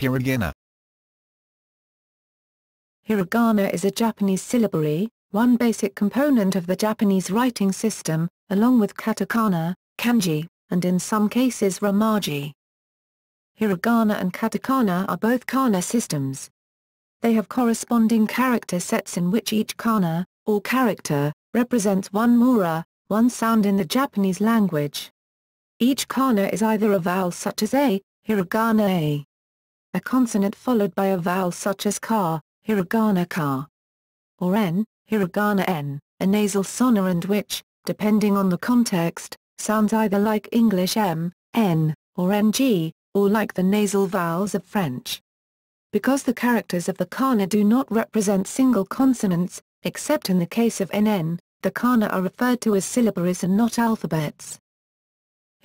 Hiragana. Hiragana is a Japanese syllabary, one basic component of the Japanese writing system, along with katakana, kanji, and in some cases rōmaji. Hiragana and katakana are both kana systems. They have corresponding character sets in which each kana, or character, represents one mura, one sound in the Japanese language. Each kana is either a vowel such as a, hiragana a consonant followed by a vowel such as ka, hiragana ka, or n, hiragana n, a nasal sonorant which, depending on the context, sounds either like English m, n, or ng, or like the nasal vowels of French. Because the characters of the kana do not represent single consonants, except in the case of nn, the kana are referred to as syllabaries and not alphabets.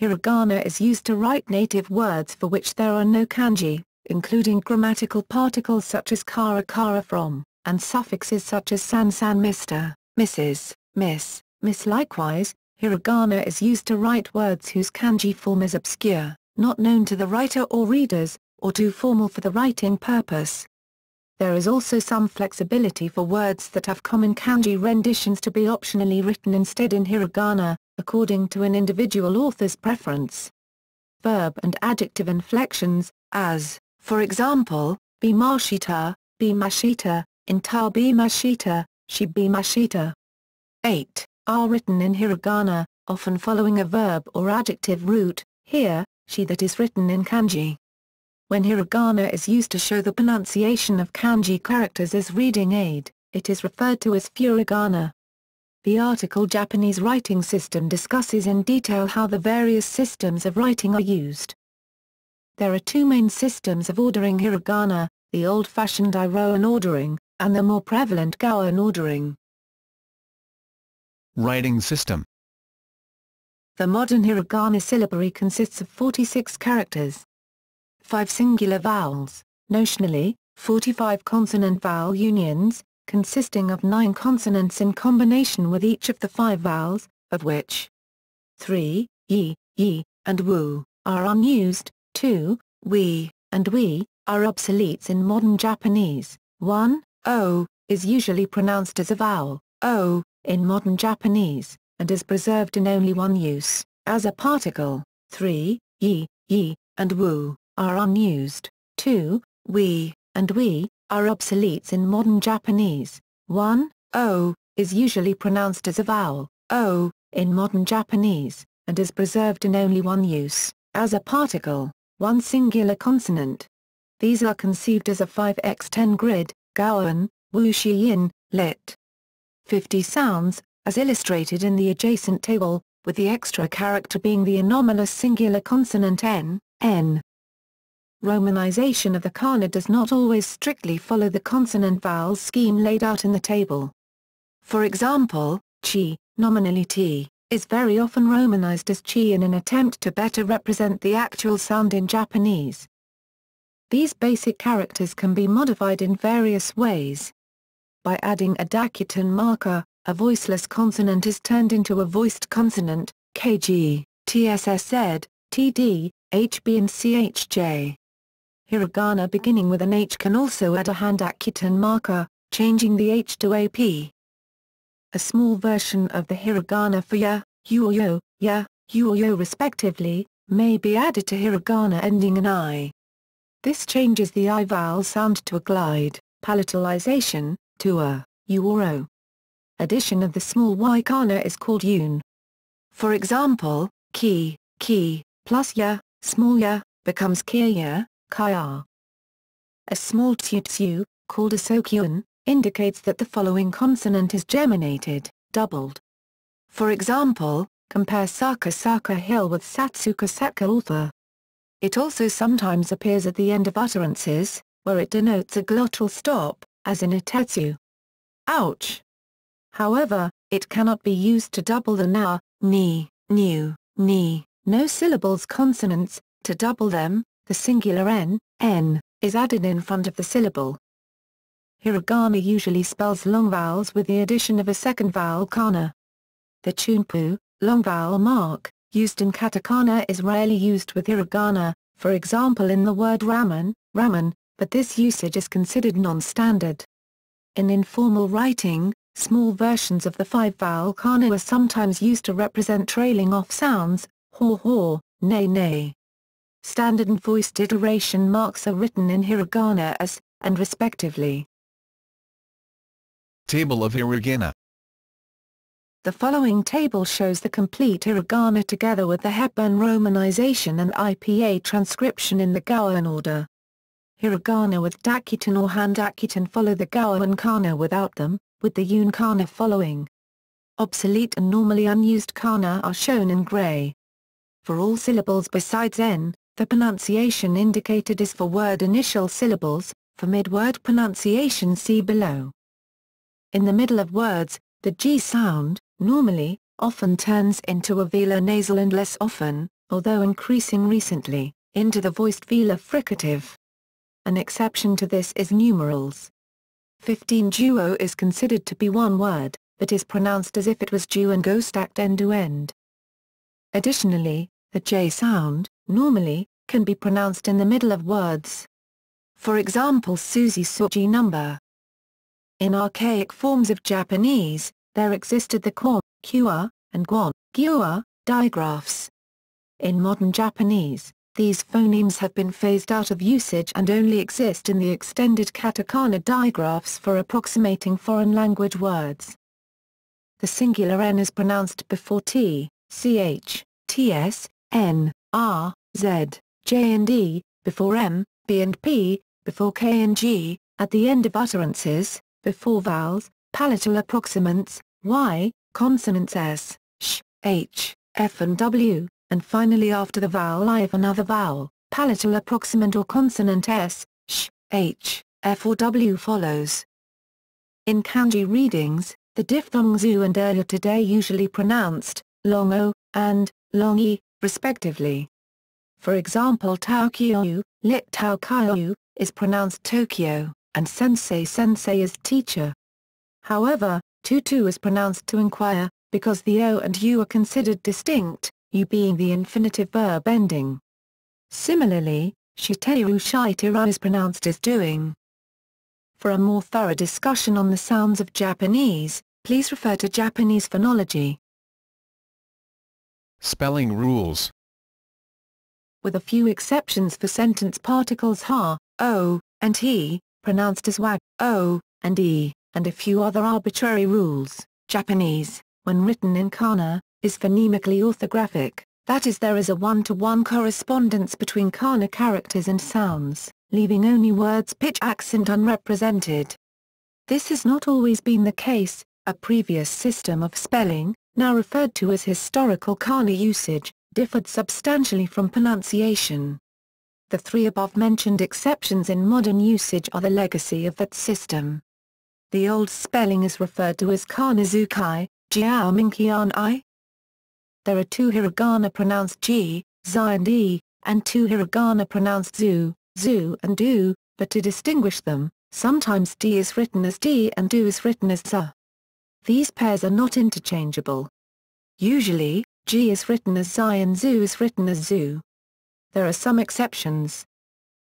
Hiragana is used to write native words for which there are no kanji, including grammatical particles such as kara from, and suffixes such as san Mr., Mrs., Miss. Likewise, hiragana is used to write words whose kanji form is obscure, not known to the writer or readers, or too formal for the writing purpose. There is also some flexibility for words that have common kanji renditions to be optionally written instead in hiragana, according to an individual author's preference. Verb and adjective inflections, as, for example, bimashita, inta bimashita, she bimashita. 8. Are written in hiragana, often following a verb or adjective root, here, she that is written in kanji. When hiragana is used to show the pronunciation of kanji characters as reading aid, it is referred to as furigana. The article Japanese Writing System discusses in detail how the various systems of writing are used. There are two main systems of ordering hiragana, the old-fashioned Irohan ordering, and the more prevalent Gowan ordering. Writing system. The modern hiragana syllabary consists of 46 characters. 5 singular vowels, notionally, 45 consonant-vowel unions, consisting of 9 consonants in combination with each of the 5 vowels, of which 3, yi, and wu, are unused, 2, we, and we, are obsoletes in modern Japanese, 1, o, is usually pronounced as a vowel, o, in modern Japanese, and is preserved in only one use, as a particle, 3, yi, and wu, are unused, 2, we, and we, are obsoletes in modern Japanese, 1, o, is usually pronounced as a vowel, o, in modern Japanese, and is preserved in only one use, as a particle, one singular consonant. These are conceived as a 5x10 grid, Gowan, Wushi-yin, lit. 50 sounds, as illustrated in the adjacent table, with the extra character being the anomalous singular consonant n. Romanization of the kana does not always strictly follow the consonant-vowel scheme laid out in the table. For example, chi, nominally t, is very often romanized as chi in an attempt to better represent the actual sound in Japanese. These basic characters can be modified in various ways. By adding a dakutan marker, a voiceless consonant is turned into a voiced consonant, kg, tss, td, hb and chj. Hiragana beginning with an H can also add a hand dakutan marker, changing the H to AP. A small version of the hiragana for ya, yu or yo respectively, may be added to hiragana ending in I. This changes the I vowel sound to a glide, palatalization, to a, u or o. Addition of the small y kana is called yun. For example, ki, plus ya, small ya, becomes kia, kaya. A small tsu, called a sokyun, indicates that the following consonant is geminated, doubled. For example, compare Saka hill with Satsuka author. It also sometimes appears at the end of utterances, where it denotes a glottal stop, as in itetsu. Ouch! However, it cannot be used to double the na, ni, nu, ni, no syllables consonants. To double them, the singular n, is added in front of the syllable. Hiragana usually spells long vowels with the addition of a second vowel kana. The chunpu, long vowel mark, used in katakana is rarely used with hiragana, for example in the word ramen, ramen, but this usage is considered non-standard. In informal writing, small versions of the five-vowel kana are sometimes used to represent trailing off sounds, ho, nei. Standard and voiced iteration marks are written in hiragana as, and respectively. Table of hiragana. The following table shows the complete hiragana together with the Hepburn romanization and IPA transcription in the Goan order. Hiragana with dakuten or hand dakuten follow the Goan kana without them, with the yun kana following. Obsolete and normally unused kana are shown in gray. For all syllables besides n, the pronunciation indicated is for word initial syllables. For mid-word pronunciation see below. In the middle of words, the G sound, normally, often turns into a velar nasal and less often, although increasing recently, into the voiced velar fricative. An exception to this is numerals. 15 duo is considered to be one word, but is pronounced as if it was due and go stacked end to end. Additionally, the J sound, normally, can be pronounced in the middle of words. For example, Susie saw G number. In archaic forms of Japanese, there existed the kwa, kua, and guan, gyua, digraphs. In modern Japanese, these phonemes have been phased out of usage and only exist in the extended katakana digraphs for approximating foreign language words. The singular n is pronounced before t, ch, ts, n, r, z, j and e, before m, b and p, before k and g, at the end of utterances, before vowels, palatal approximants, y, consonants s, sh, h, f and w, and finally after the vowel I of another vowel, palatal approximant or consonant s, sh, h, f or w follows. In kanji readings, the diphthongs u and er are today usually pronounced, long o, and, long e, respectively. For example, Tokyo, lit Tokyo, is pronounced Tokyo, and sensei is teacher. However, tutu is pronounced to inquire, because the o and u are considered distinct, u being the infinitive verb ending. Similarly, shiteru shitira is pronounced as doing. For a more thorough discussion on the sounds of Japanese, please refer to Japanese phonology. Spelling rules. With a few exceptions for sentence particles ha, o, and he, pronounced as wag, o, and e, and a few other arbitrary rules, Japanese, when written in kana, is phonemically orthographic, that is there is a one-to-one correspondence between kana characters and sounds, leaving only words pitch accent unrepresented. This has not always been the case. A previous system of spelling, now referred to as historical kana usage, differed substantially from pronunciation. The three above-mentioned exceptions in modern usage are the legacy of that system. The old spelling is referred to as kanazukai, jiao I. There are two hiragana pronounced ji, zai and e, and two hiragana pronounced zu, and du, but to distinguish them, sometimes d is written as d and du is written as za. These pairs are not interchangeable. Usually, ji is written as zai and zu is written as zu. There are some exceptions.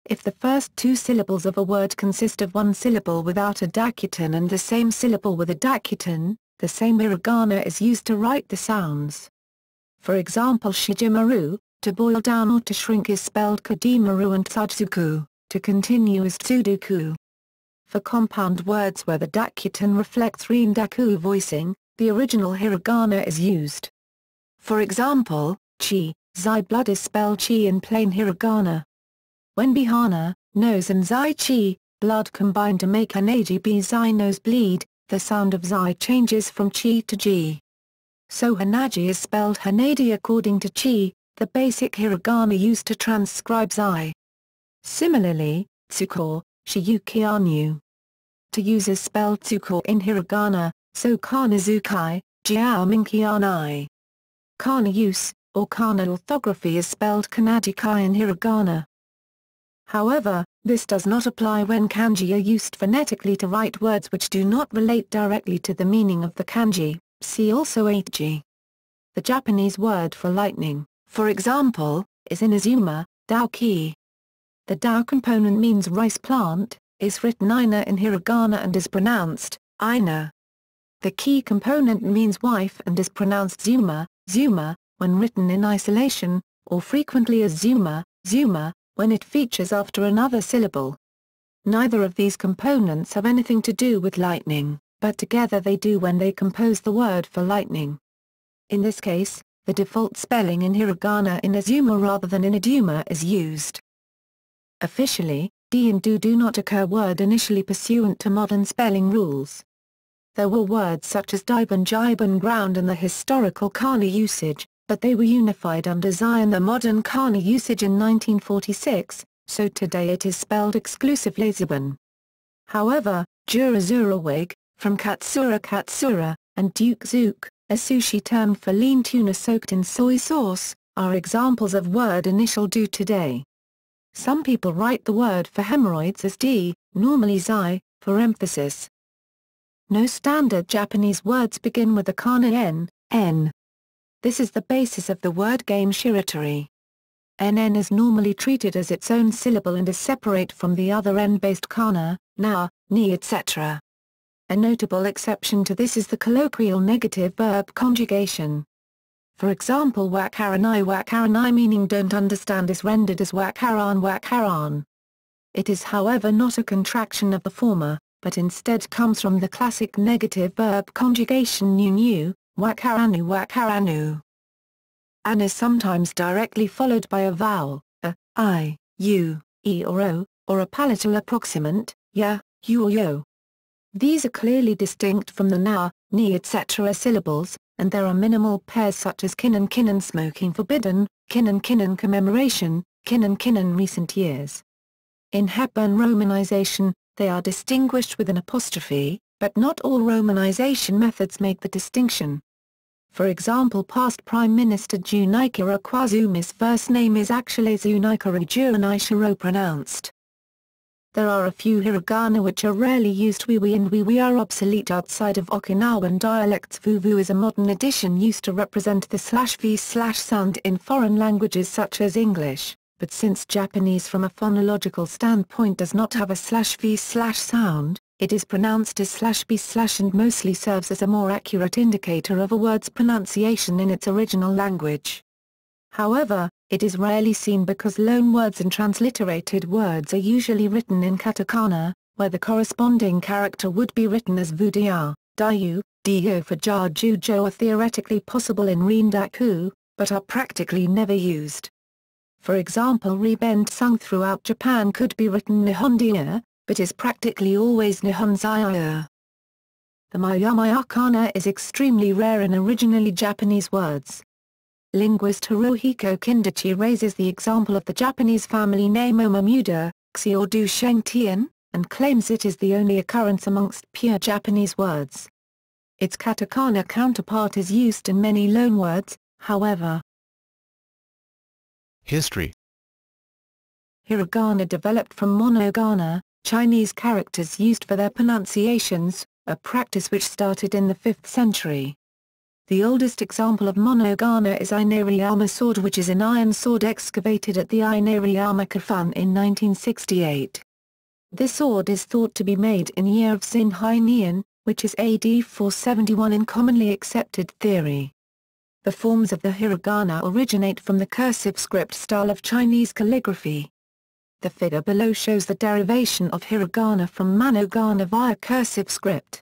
If the first two syllables of a word consist of one syllable without a dakuten and the same syllable with a dakuten, the same hiragana is used to write the sounds. For example, shijimaru, to boil down or to shrink is spelled kadimaru, and tsudzuku, to continue is tsuduku. For compound words where the dakuten reflects rindaku voicing, the original hiragana is used. For example, chi, zai blood is spelled chi in plain hiragana. When bihana, nose and zai chi, blood combine to make hanaji be zai nose bleed, the sound of zai changes from chi to ji. So hanaji is spelled hanadi according to chi, the basic hiragana used to transcribe zai. Similarly, tsuko, shiyuki anu. To use is spelled tsuko in hiragana, so kanazukai, jiao minkianai. Kana use, or kana orthography is spelled kanajikai in hiragana. However, this does not apply when kanji are used phonetically to write words which do not relate directly to the meaning of the kanji, see also eichi. The Japanese word for lightning, for example, is inazuma, daoki. The dao component means rice plant, is written ina in hiragana and is pronounced ina. The key component means wife and is pronounced zuma, zuma, when written in isolation, or frequently as zuma, zuma, when it features after another syllable. Neither of these components have anything to do with lightning, but together they do when they compose the word for lightning. In this case, the default spelling in hiragana in azuma rather than in iduma is used. Officially, D and do not occur word initially pursuant to modern spelling rules. There were words such as diban jiban ground in the historical kana usage, but they were unified under Zai in the modern kana usage in 1946, so today it is spelled exclusively ziban. However, jura zurawig, from katsura katsura, and duke zook, a sushi term for lean tuna soaked in soy sauce, are examples of word initial do today. Some people write the word for hemorrhoids as D, normally Zai, for emphasis. No standard Japanese words begin with the kana n, n. This is the basis of the word game shiratori. NN is normally treated as its own syllable and is separate from the other N-based kana, na, ni etc. A notable exception to this is the colloquial negative verb conjugation. For example, wakaranai meaning don't understand is rendered as wakaran. It is however not a contraction of the former, but instead comes from the classic negative verb conjugation nu, wakaranu. An is sometimes directly followed by a vowel, a, I, U, E or O, or a palatal approximant, ya, you or yo. These are clearly distinct from the na, ni etc. syllables, and there are minimal pairs such as kin and smoking forbidden, kin and commemoration, kin and recent years. In Hepburn romanization, they are distinguished with an apostrophe, but not all romanization methods make the distinction. For example, past Prime Minister Junichiro Koizumi's first name is actually Junichiro Junichiro pronounced. There are a few hiragana which are rarely used. Wiwi and wiwi are obsolete outside of Okinawan dialects. Vuvu is a modern addition used to represent the /v/ sound in foreign languages such as English, but since Japanese from a phonological standpoint does not have a /v/ sound, it is pronounced as /b/ and mostly serves as a more accurate indicator of a word's pronunciation in its original language. However, it is rarely seen because loan words and transliterated words are usually written in katakana, where the corresponding character would be written as vudia, dayu, dio for ja jujo are theoretically possible in rindaku, but are practically never used. For example, rebend sung throughout Japan could be written nihondia, but is practically always nihonzai. The maya kana is extremely rare in originally Japanese words. Linguist Hirohiko Kindachi raises the example of the Japanese family name Omamuda, Xiordu Shengtian, and claims it is the only occurrence amongst pure Japanese words. Its katakana counterpart is used in many loanwords, however. History. Hiragana developed from monogana, Chinese characters used for their pronunciations, a practice which started in the 5th century. The oldest example of monogana is Inariyama sword, which is an iron sword excavated at the Inariyama Kafun in 1968. This sword is thought to be made in year of Xinhai Nian, which is AD 471 in commonly accepted theory. The forms of the hiragana originate from the cursive script style of Chinese calligraphy. The figure below shows the derivation of hiragana from manogana via cursive script.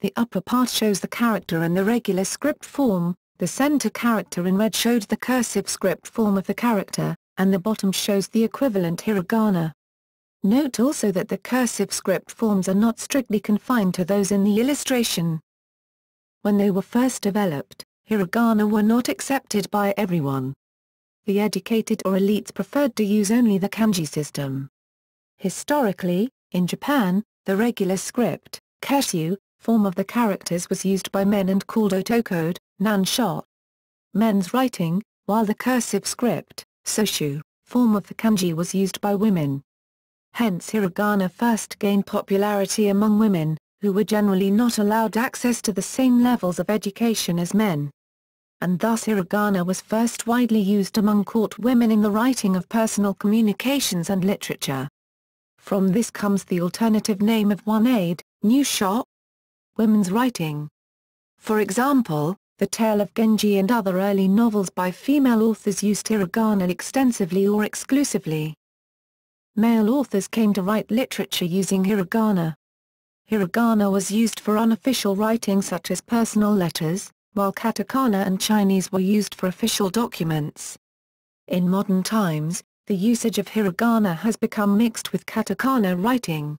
The upper part shows the character in the regular script form, the center character in red showed the cursive script form of the character, and the bottom shows the equivalent hiragana. Note also that the cursive script forms are not strictly confined to those in the illustration. When they were first developed, hiragana were not accepted by everyone. The educated or elites preferred to use only the kanji system. Historically, in Japan, the regular script, keshu, form of the characters was used by men and called otokode, nan-sho. Men's writing, while the cursive script, soshu, form of the kanji was used by women. Hence hiragana first gained popularity among women, who were generally not allowed access to the same levels of education as men. and thus hiragana was first widely used among court women in the writing of personal communications and literature. From this comes the alternative name of one aid, new shop, women's writing. For example, The Tale of Genji and other early novels by female authors used hiragana extensively or exclusively. Male authors came to write literature using hiragana. Hiragana was used for unofficial writing such as personal letters, while katakana and Chinese were used for official documents. In modern times, the usage of hiragana has become mixed with katakana writing.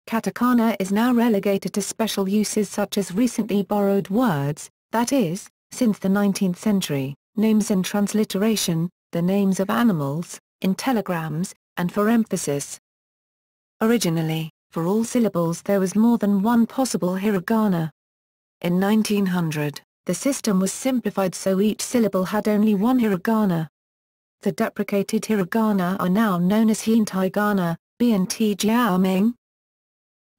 Katakana is now relegated to special uses such as recently borrowed words, that is, since the 19th century, names in transliteration, the names of animals, in telegrams, and for emphasis. Originally, for all syllables there was more than one possible hiragana. In 1900, the system was simplified so each syllable had only one hiragana. The deprecated hiragana are now known as hintagana, bnt jiaoming.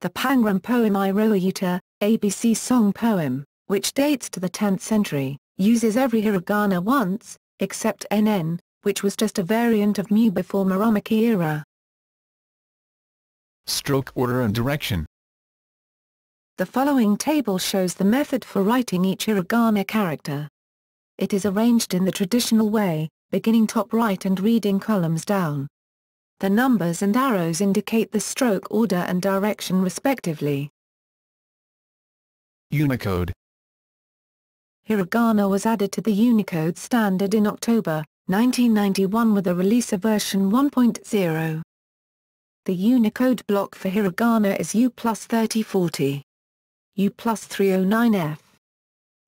The Pangram poem Iroha Yuta, ABC song poem, which dates to the 10th century, uses every hiragana once, except NN, which was just a variant of mu before Muromachi era. Stroke order and direction. The following table shows the method for writing each hiragana character. It is arranged in the traditional way, beginning top right and reading columns down. The numbers and arrows indicate the stroke order and direction respectively. Unicode. Hiragana was added to the Unicode standard in October 1991 with the release of version 1.0. The Unicode block for hiragana is U+3040. U+309F.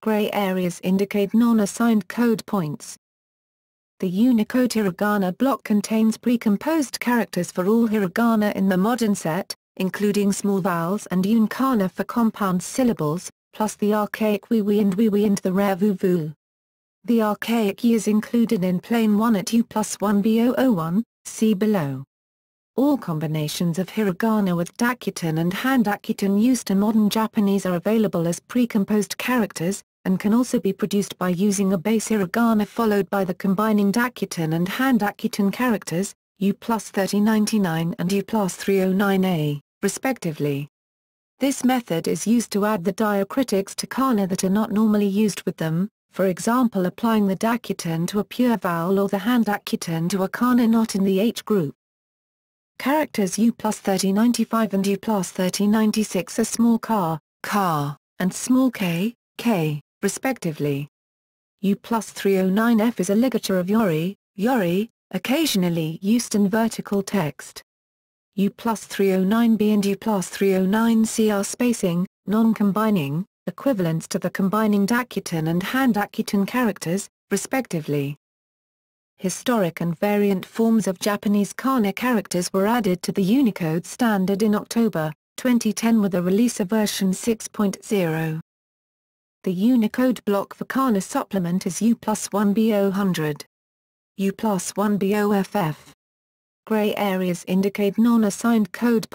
Gray areas indicate non-assigned code points. The Unicode hiragana block contains pre-composed characters for all hiragana in the modern set, including small vowels and unkana for compound syllables, plus the archaic wiwi and the rare vuvu. The archaic yi is included in plain 1 at U+1B001, see below. All combinations of hiragana with dakutan and handakutan used in modern Japanese are available as pre-composed characters, and can also be produced by using a base hiragana followed by the combining dakutan and handakutan characters, U+3099 and U+309A, respectively. This method is used to add the diacritics to kana that are not normally used with them, for example applying the dakutan to a pure vowel or the handakutan to a kana not in the H group. Characters U+3095 and U+3096 are small ka, and small k, respectively. U+309F is a ligature of yori, occasionally used in vertical text. U+309B and U+309C are spacing, non-combining, equivalents to the combining dakutan and handakutan characters, respectively. Historic and variant forms of Japanese kana characters were added to the Unicode standard in October 2010 with the release of version 6.0. The Unicode block for kana supplement is U+1B000. U+1B0FF. Gray areas indicate non-assigned code points.